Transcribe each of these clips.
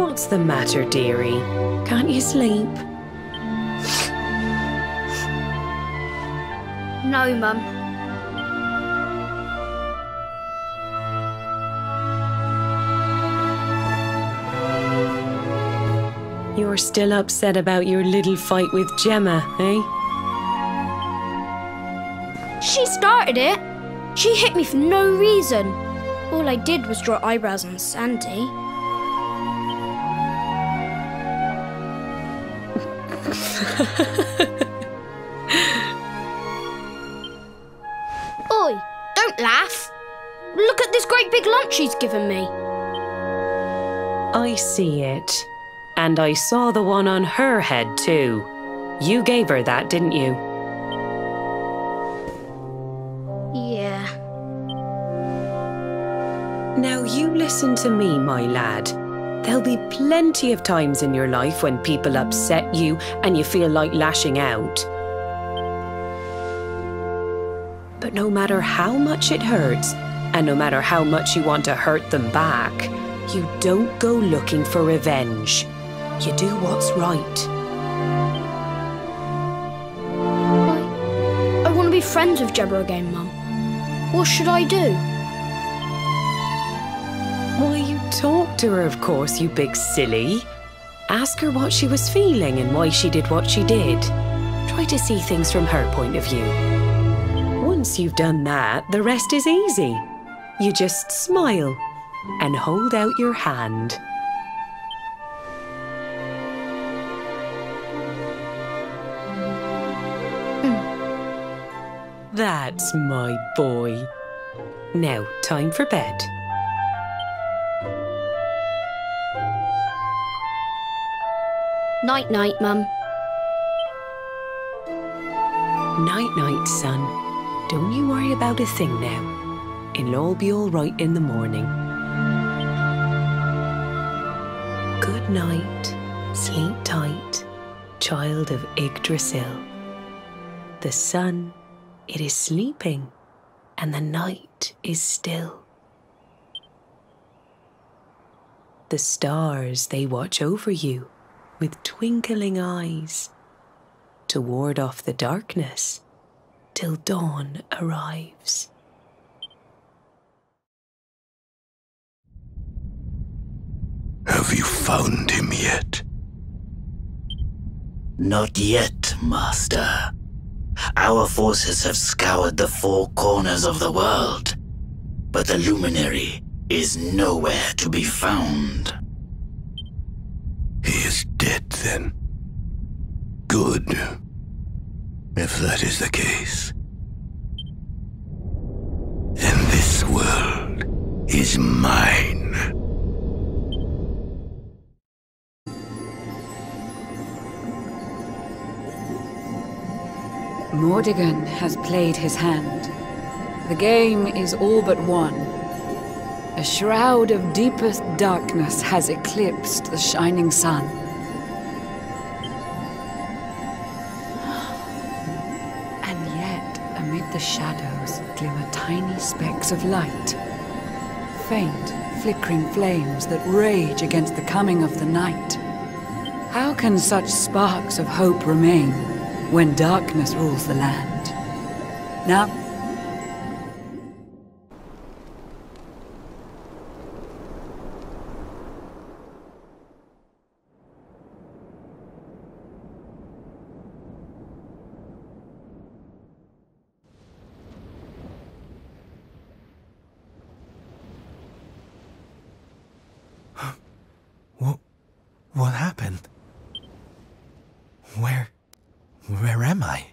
What's the matter, dearie? Can't you sleep? No, Mum. You're still upset about your little fight with Gemma, eh? She started it. She hit me for no reason. All I did was draw eyebrows on Sandy. Oi, don't laugh. Look at this great big lump she's given me. I see it. And I saw the one on her head too. You gave her that, didn't you? Yeah. Now you listen to me, my lad. There'll be plenty of times in your life when people upset you and you feel like lashing out. But no matter how much it hurts, and no matter how much you want to hurt them back, you don't go looking for revenge. You do what's right. I want to be friends with Gemma again, Mum. What should I do? Why, you talk to her, of course, you big silly. Ask her what she was feeling and why she did what she did. Try to see things from her point of view. Once you've done that, the rest is easy. You just smile and hold out your hand. That's my boy. Now, time for bed. Night-night, Mum. Night-night, son. Don't you worry about a thing now. It'll all be all right in the morning. Good night. Sleep tight, child of Yggdrasil. The sun, it is sleeping, and the night is still. The stars, they watch over you with twinkling eyes to ward off the darkness till dawn arrives. Have you found him yet? Not yet, Master. Our forces have scoured the four corners of the world, but the luminary is nowhere to be found. He is dead, then. Good. If that is the case. Then this world is mine. Mordigan has played his hand. The game is all but won. A shroud of deepest darkness has eclipsed the shining sun. And yet, amid the shadows, glimmer tiny specks of light. Faint, flickering flames that rage against the coming of the night. How can such sparks of hope remain when darkness rules the land? Now, What happened? Where am I?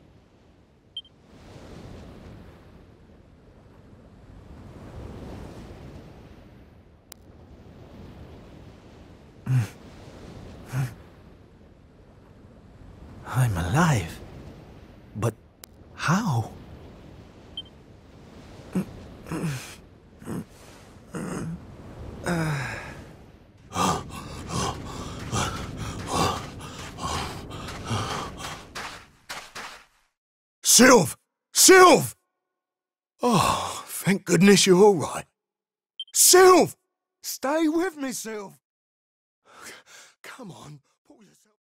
I'm alive. But how? Sylv! Sylv! Oh, thank goodness you're all right. Sylv! Stay with me, Sylv! Come on, pull yourself.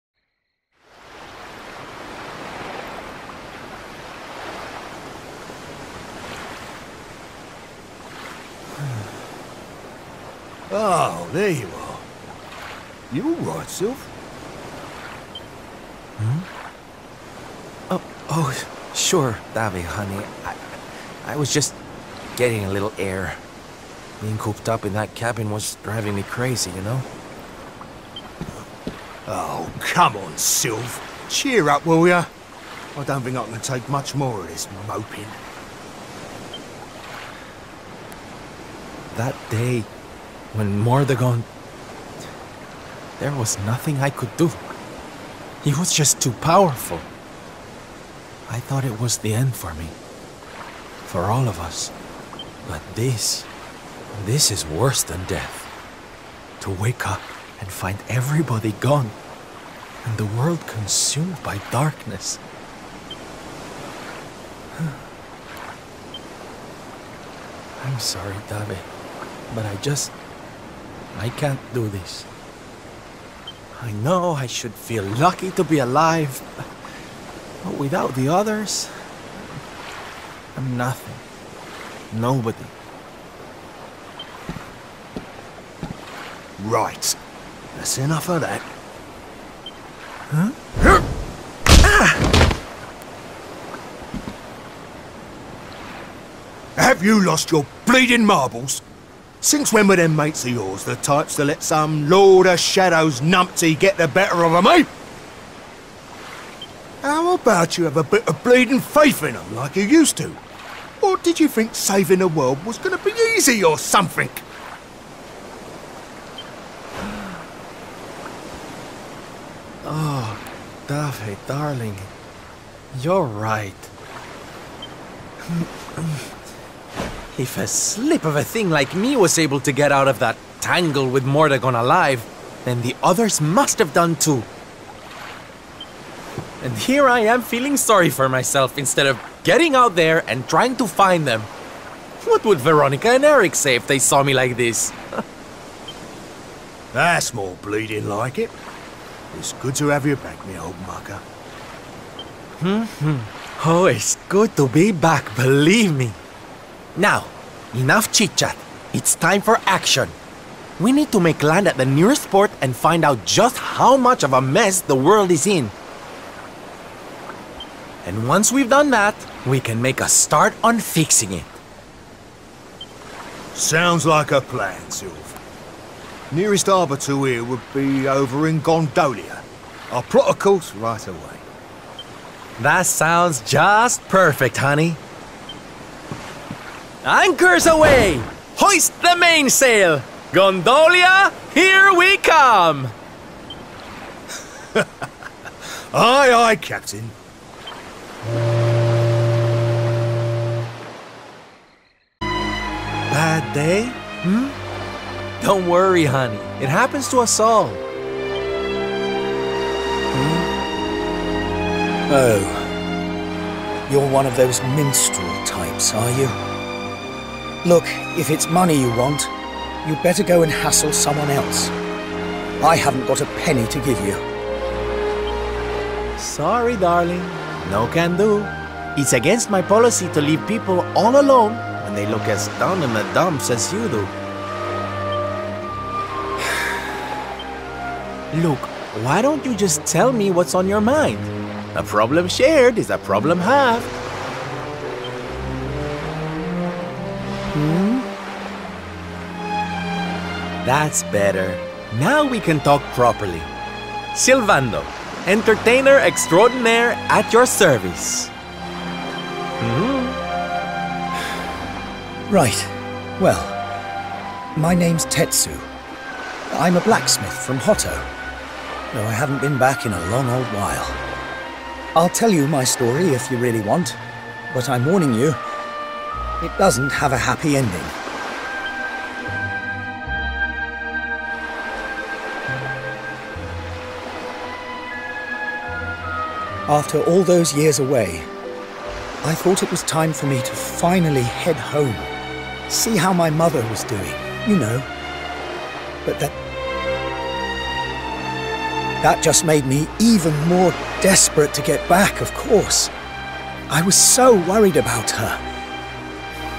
Oh, there you are. You all right, Sylph? Oh, sure, Davy, honey. I was just getting a little air. Being cooped up in that cabin was driving me crazy, you know? Oh, come on, Sylph. Cheer up, will ya? I don't think I can take much more of this moping. That day, when Mordegon... There was nothing I could do. He was just too powerful. I thought it was the end for me. For all of us. But this is worse than death. To wake up and find everybody gone, and the world consumed by darkness. I'm sorry, Davi, but I can't do this. I know I should feel lucky to be alive, but without the others, I'm nothing. Nobody. Right. That's enough of that. Huh? Have you lost your bleeding marbles? Since when were them mates of yours the types to let some Lord of Shadows numpty get the better of 'em, eh? How about you have a bit of bleeding faith in 'em like you used to? Or did you think saving the world was gonna be easy or something? Oh, Davi, darling, you're right. If a slip of a thing like me was able to get out of that tangle with Mordegon alive, then the others must have done too. And here I am feeling sorry for myself instead of getting out there and trying to find them. What would Veronica and Eric say if they saw me like this? That's more bleeding like it. It's good to have you back, me old mucker. Oh, it's good to be back, believe me. Now, enough chit-chat. It's time for action. We need to make land at the nearest port and find out just how much of a mess the world is in. And once we've done that, we can make a start on fixing it. Sounds like a plan, Sylph. Nearest harbour to here would be over in Gondolia. I'll plot a course right away. That sounds just perfect, honey. Anchors away! Hoist the mainsail! Gondolia, here we come! Aye, aye, Captain. Bad day? Don't worry, honey. It happens to us all. Oh. You're one of those minstrel types, are you? Look, if it's money you want, you'd better go and hassle someone else. I haven't got a penny to give you. Sorry, darling. No can do. It's against my policy to leave people all alone when they look as down in the dumps as you do. Look, why don't you just tell me what's on your mind? A problem shared is a problem halved. That's better. Now we can talk properly. Silvando, entertainer extraordinaire at your service. Right. Well, my name's Tetsu. I'm a blacksmith from Hotto, though I haven't been back in a long old while. I'll tell you my story if you really want, but I'm warning you, it doesn't have a happy ending. After all those years away, I thought it was time for me to finally head home, see how my mother was doing, you know. But That just made me even more desperate to get back, of course. I was so worried about her.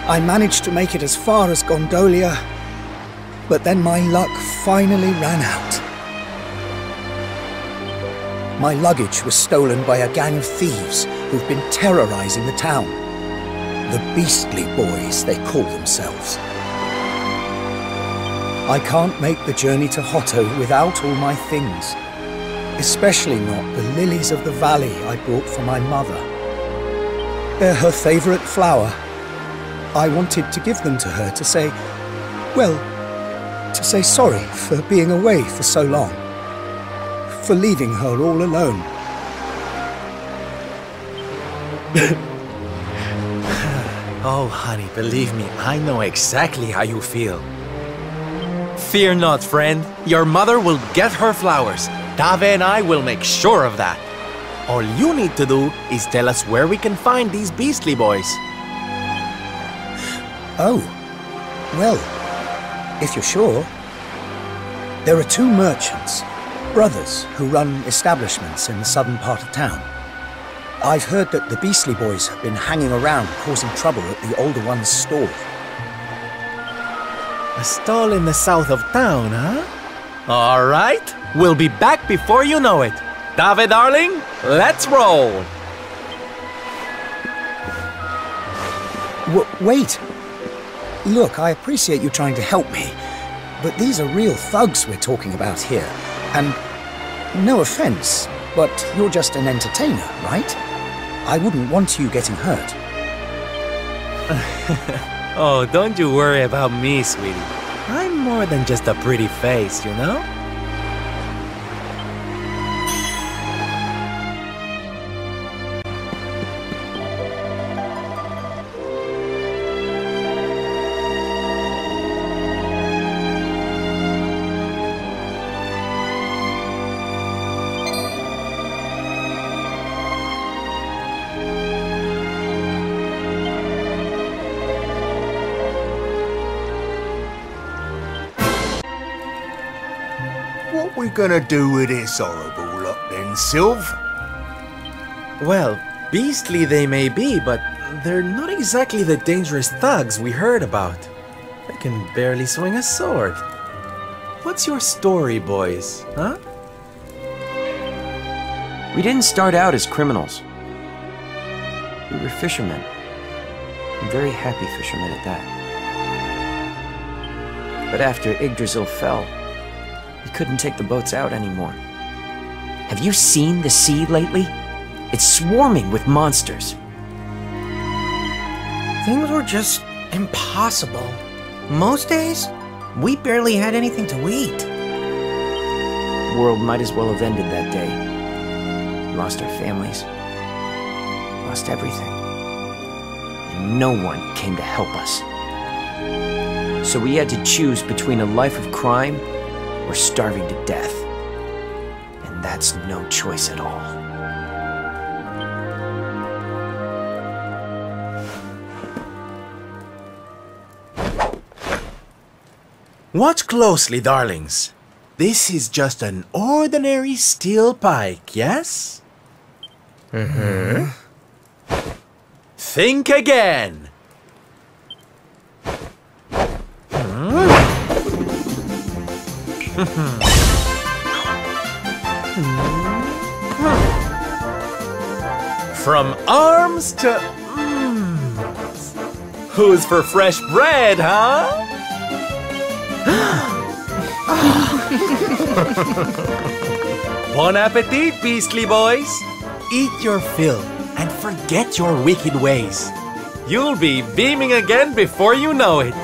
I managed to make it as far as Gondolia, but then my luck finally ran out. My luggage was stolen by a gang of thieves who've been terrorizing the town. The Beastly Boys, they call themselves. I can't make the journey to Hotto without all my things. Especially not the lilies of the valley I brought for my mother. They're her favorite flower. I wanted to give them to her to say, well, to say sorry for being away for so long. For leaving her all alone. Oh, honey, believe me, I know exactly how you feel. Fear not, friend. Your mother will get her flowers. Dave and I will make sure of that. All you need to do is tell us where we can find these Beastly Boys. Oh, well, if you're sure. There are two merchants, brothers, who run establishments in the southern part of town. I've heard that the Beastly Boys have been hanging around causing trouble at the older one's store. A stall in the south of town, huh? All right, we'll be back before you know it. Dave, darling, let's roll. Wait. Look, I appreciate you trying to help me, but these are real thugs we're talking about here. And no offense, but you're just an entertainer, right? I wouldn't want you getting hurt. Oh, don't you worry about me, sweetie. I'm more than just a pretty face, you know? What we gonna do with this horrible lot then, Sylv? Well, beastly they may be, but they're not exactly the dangerous thugs we heard about. They can barely swing a sword. What's your story, boys, huh? We didn't start out as criminals. We were fishermen. And very happy fishermen at that. But after Yggdrasil fell, we couldn't take the boats out anymore. Have you seen the sea lately? It's swarming with monsters. Things were just impossible. Most days, we barely had anything to eat. The world might as well have ended that day. We lost our families. Lost everything. And no one came to help us. So we had to choose between a life of crime or starving to death. And that's no choice at all. Watch closely, darlings. This is just an ordinary steel pike, yes? Mm-hmm. Think again. From arms to... Who's for fresh bread, huh? Bon appetit, beastly boys! Eat your fill and forget your wicked ways. You'll be beaming again before you know it.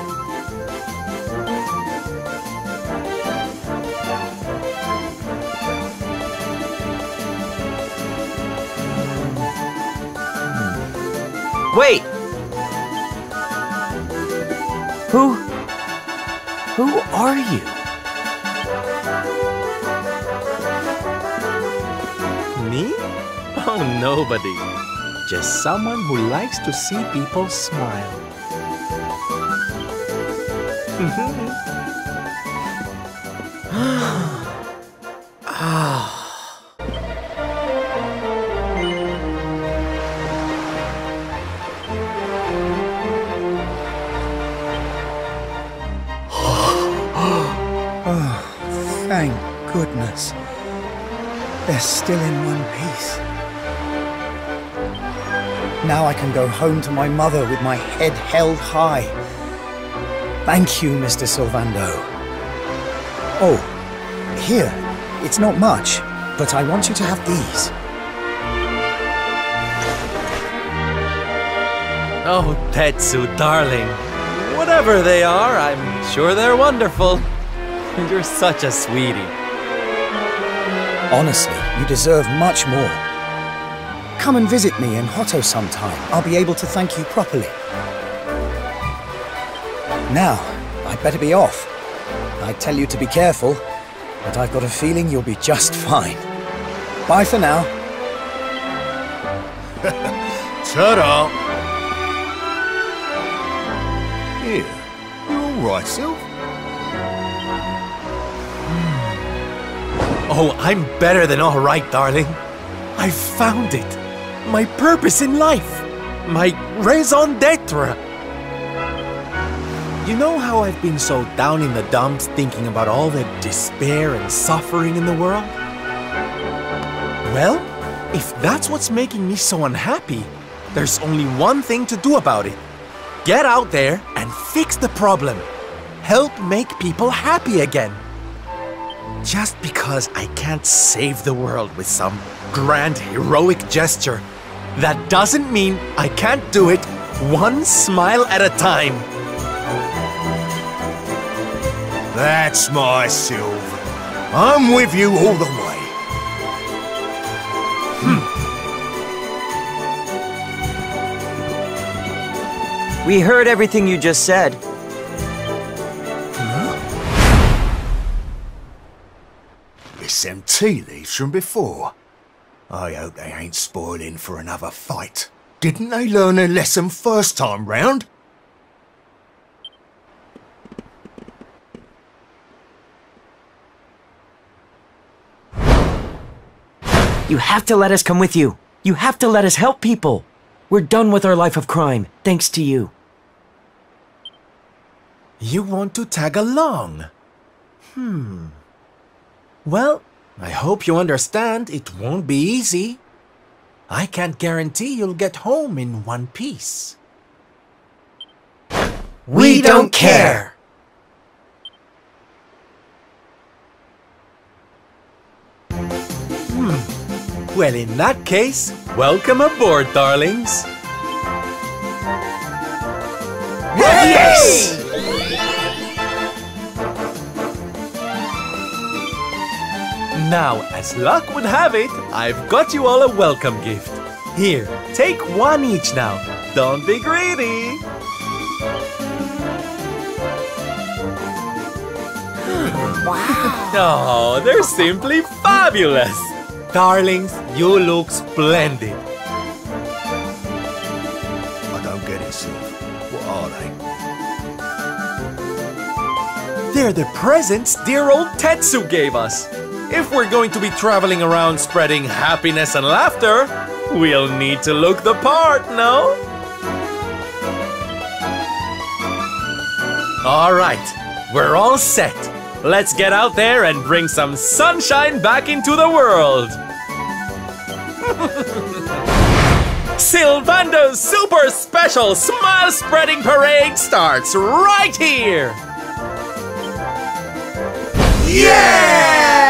Wait! Who are you? Me? Oh, nobody. Just someone who likes to see people smile. goodness. They're still in one piece. Now I can go home to my mother with my head held high. Thank you, Mr. Sylvando. Oh, here. It's not much, but I want you to have these. Oh, Tetsu, darling. Whatever they are, I'm sure they're wonderful. You're such a sweetie. Honestly, you deserve much more. Come and visit me in Hotto sometime. I'll be able to thank you properly. Now, I'd better be off. I tell you to be careful, but I've got a feeling you'll be just fine. Bye for now. Ta-da! Here, you all right, Sylv? Oh, I'm better than all right, darling. I've found it. My purpose in life. My raison d'etre. You know how I've been so down in the dumps thinking about all the despair and suffering in the world? Well, if that's what's making me so unhappy, there's only one thing to do about it. Get out there and fix the problem. Help make people happy again. Just because I can't save the world with some grand heroic gesture, that doesn't mean I can't do it one smile at a time. That's my Sylv. I'm with you all the way. We heard everything you just said. It's them tea leaves from before. I hope they ain't spoiling for another fight. Didn't they learn their lesson first time round? You have to let us come with you. You have to let us help people. We're done with our life of crime, thanks to you. You want to tag along? Well, I hope you understand it won't be easy. I can't guarantee you'll get home in one piece. We don't care! Well, in that case, welcome aboard, darlings. Yes! Now, as luck would have it, I've got you all a welcome gift. Here, take one each now. Don't be greedy. Wow! Oh, they're simply fabulous. Darlings, you look splendid. I don't get it, Sylv. What are they? They're the presents dear old Tetsu gave us. If we're going to be traveling around spreading happiness and laughter, we'll need to look the part, no? All right, we're all set. Let's get out there and bring some sunshine back into the world. Sylvando's super special smile spreading parade starts right here. Yeah!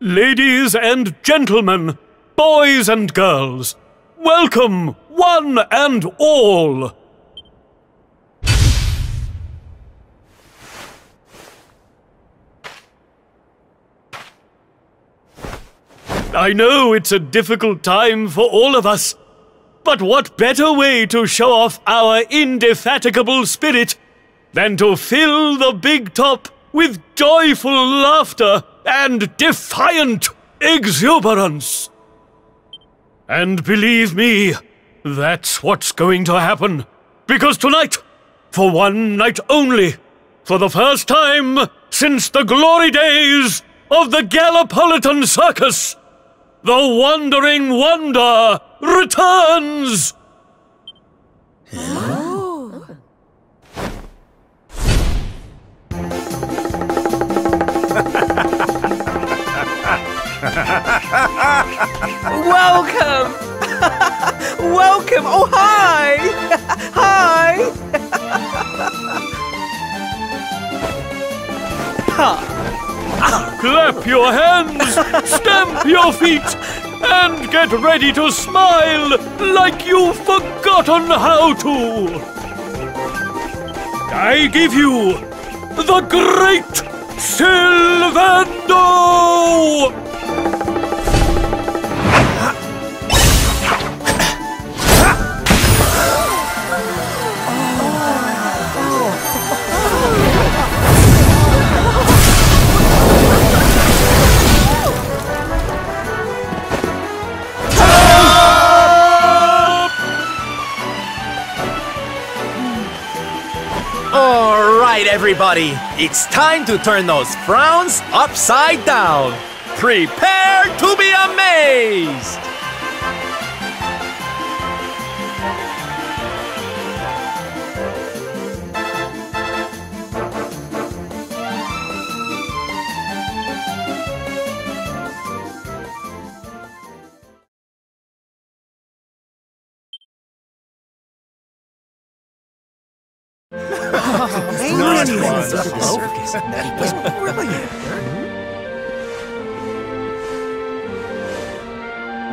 Ladies and gentlemen, boys and girls, welcome, one and all. I know it's a difficult time for all of us, but what better way to show off our indefatigable spirit than to fill the big top with joyful laughter and defiant exuberance? And believe me, that's what's going to happen, because tonight, for one night only, for the first time since the glory days of the Gallipolitan Circus, the Wandering Wonder returns! Oh. Welcome! Welcome! Oh, hi! Hi! Clap your hands, stamp your feet, and get ready to smile like you've forgotten how to. I give you the Great Sylvando! Alright, everybody, it's time to turn those frowns upside down. Prepare to be amazed!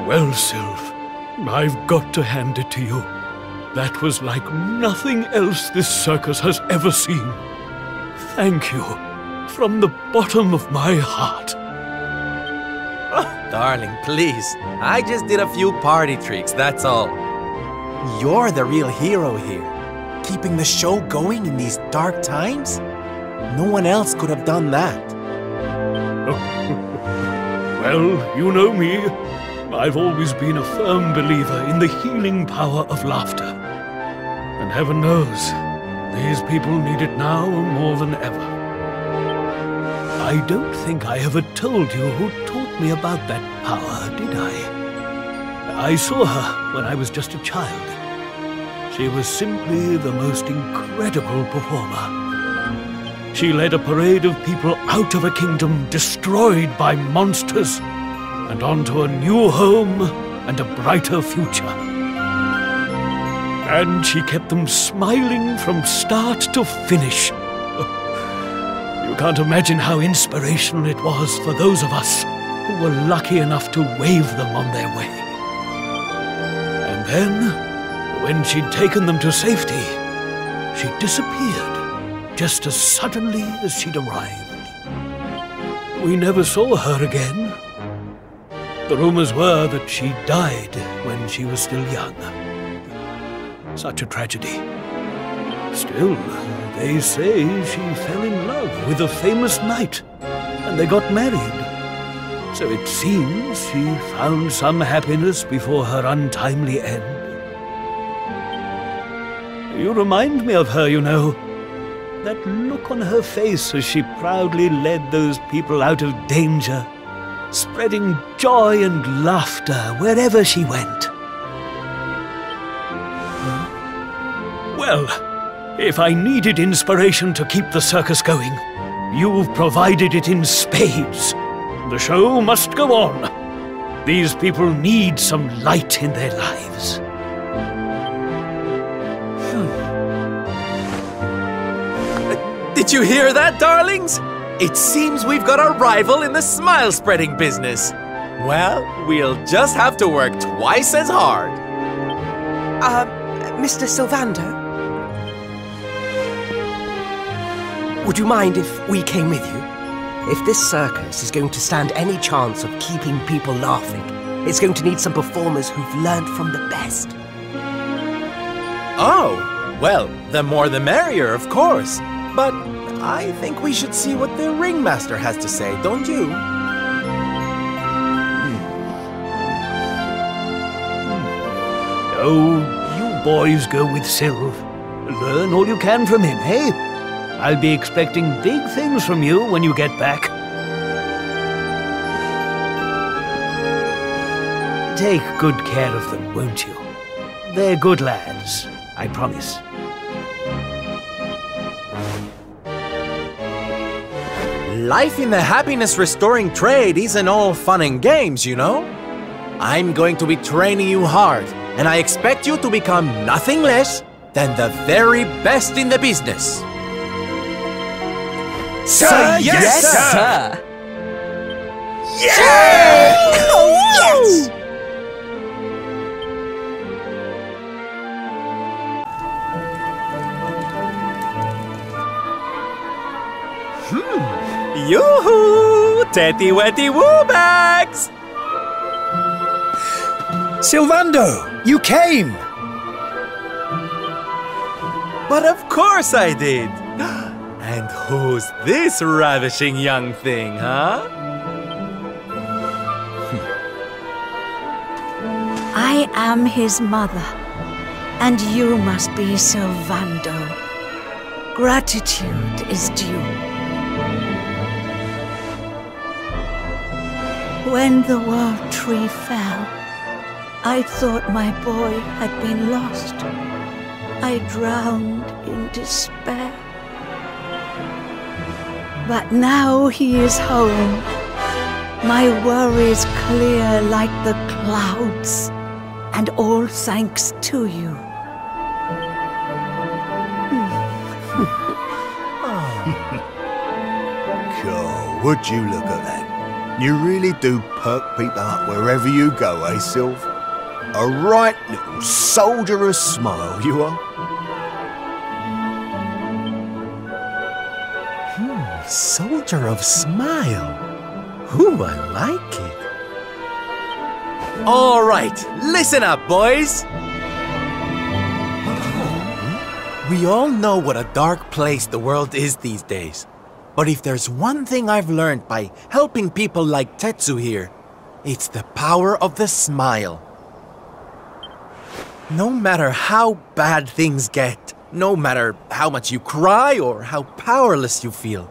Well, Sylv, I've got to hand it to you. That was like nothing else this circus has ever seen. Thank you, from the bottom of my heart. Oh, darling, please. I just did a few party tricks, that's all. You're the real hero here, keeping the show going in these dark times. No one else could have done that. Well, you know me. I've always been a firm believer in the healing power of laughter. And heaven knows, these people need it now more than ever. I don't think I ever told you who taught me about that power, did I? I saw her when I was just a child. She was simply the most incredible performer. She led a parade of people out of a kingdom destroyed by monsters and onto a new home and a brighter future. And she kept them smiling from start to finish. You can't imagine how inspirational it was for those of us who were lucky enough to wave them on their way. And then, when she'd taken them to safety, she disappeared just as suddenly as she'd arrived. We never saw her again. The rumors were that she died when she was still young. Such a tragedy. Still, they say she fell in love with a famous knight, and they got married. So it seems she found some happiness before her untimely end. You remind me of her, you know. That look on her face as she proudly led those people out of danger, spreading joy and laughter wherever she went. Well, if I needed inspiration to keep the circus going, you've provided it in spades. The show must go on. These people need some light in their lives. Did you hear that, darlings? It seems we've got a rival in the smile-spreading business. Well, we'll just have to work twice as hard. Mr. Sylvander? Would you mind if we came with you? If this circus is going to stand any chance of keeping people laughing, it's going to need some performers who've learned from the best. Oh, well, the more the merrier, of course. But I think we should see what the ringmaster has to say, don't you? Oh, you boys go with Sylv. Learn all you can from him, eh? I'll be expecting big things from you when you get back. Take good care of them, won't you? They're good lads, I promise. Life in the happiness-restoring trade isn't all fun and games, you know? I'm going to be training you hard, and I expect you to become nothing less than the very best in the business. Sir, yes, sir! Yeah! Oh, yes! Yoo-hoo! Tetty-wetty woo-bags! Sylvando, you came! But of course I did! And who's this ravishing young thing, huh? I am his mother, and you must be Sylvando. Gratitude is due. When the world tree fell, I thought my boy had been lost. I drowned in despair. But now he is home. My worries clear like the clouds, and all thanks to you. God, would you look at that? You really do perk people up wherever you go, eh, Sylv? A right little soldier of smile, you are. Soldier of smile. Ooh, I like it. All right, listen up, boys. We all know what a dark place the world is these days. But if there's one thing I've learned by helping people like Tetsu here, it's the power of the smile. No matter how bad things get, no matter how much you cry or how powerless you feel,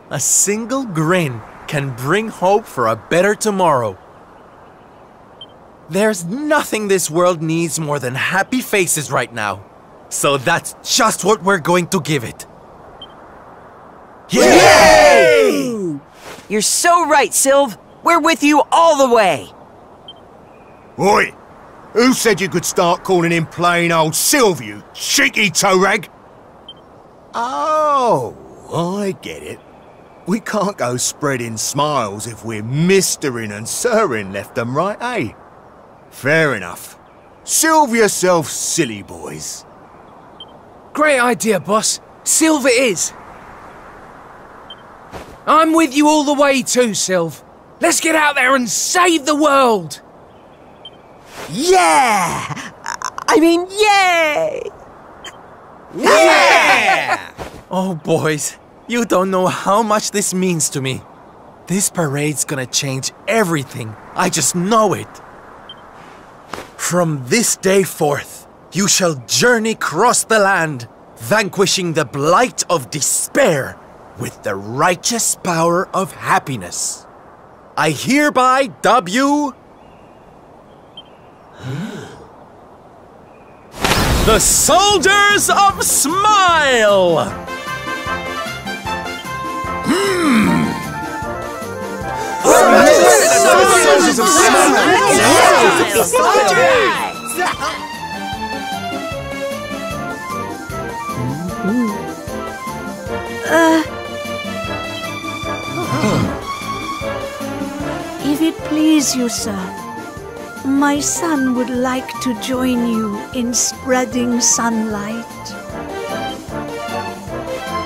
a single grin can bring hope for a better tomorrow. There's nothing this world needs more than happy faces right now. So that's just what we're going to give it. Yay! You're so right, Sylv. We're with you all the way. Oi! Who said you could start calling him plain old Sylv, you cheeky toe rag? Oh, I get it. We can't go spreading smiles if we're mistering and sirring left and right, eh? Fair enough. Sylv yourself, silly boys. Great idea, boss. Sylv it is. I'm with you all the way too, Sylv. Let's get out there and save the world! Yeah! I mean, yay! Yeah! Oh, boys, you don't know how much this means to me. This parade's gonna change everything. I just know it. From this day forth, you shall journey across the land, vanquishing the blight of despair with the righteous power of happiness. I hereby dub you the Soldiers of Smile! Soldiers of If it please you, sir, My son would like to join you in spreading sunlight.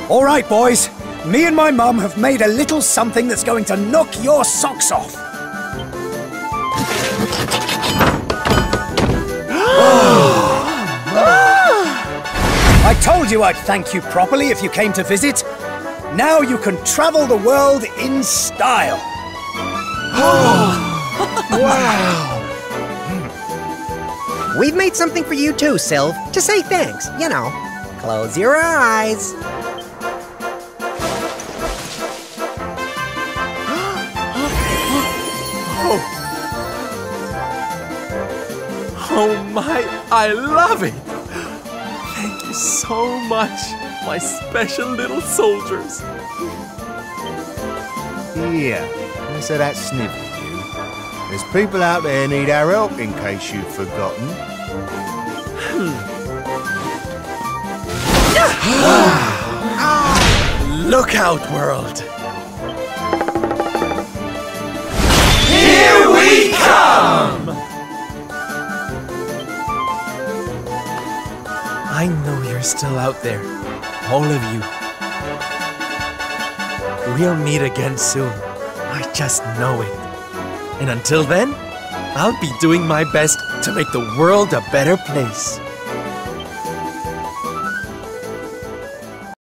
All right, boys. Me and my mum have made a little something that's going to knock your socks off. I told you I'd thank you properly if you came to visit. Now you can travel the world in style. Wow! We've made something for you too, Sylv, to say thanks, you know. Close your eyes. Oh my, I love it! Thank you so much, my special little soldiers. Here, let's have that snivel, you. There's people out there need our help, in case you've forgotten. Look out, world! Here we come! I know you're still out there, all of you. We'll meet again soon. I just know it. And until then, I'll be doing my best to make the world a better place.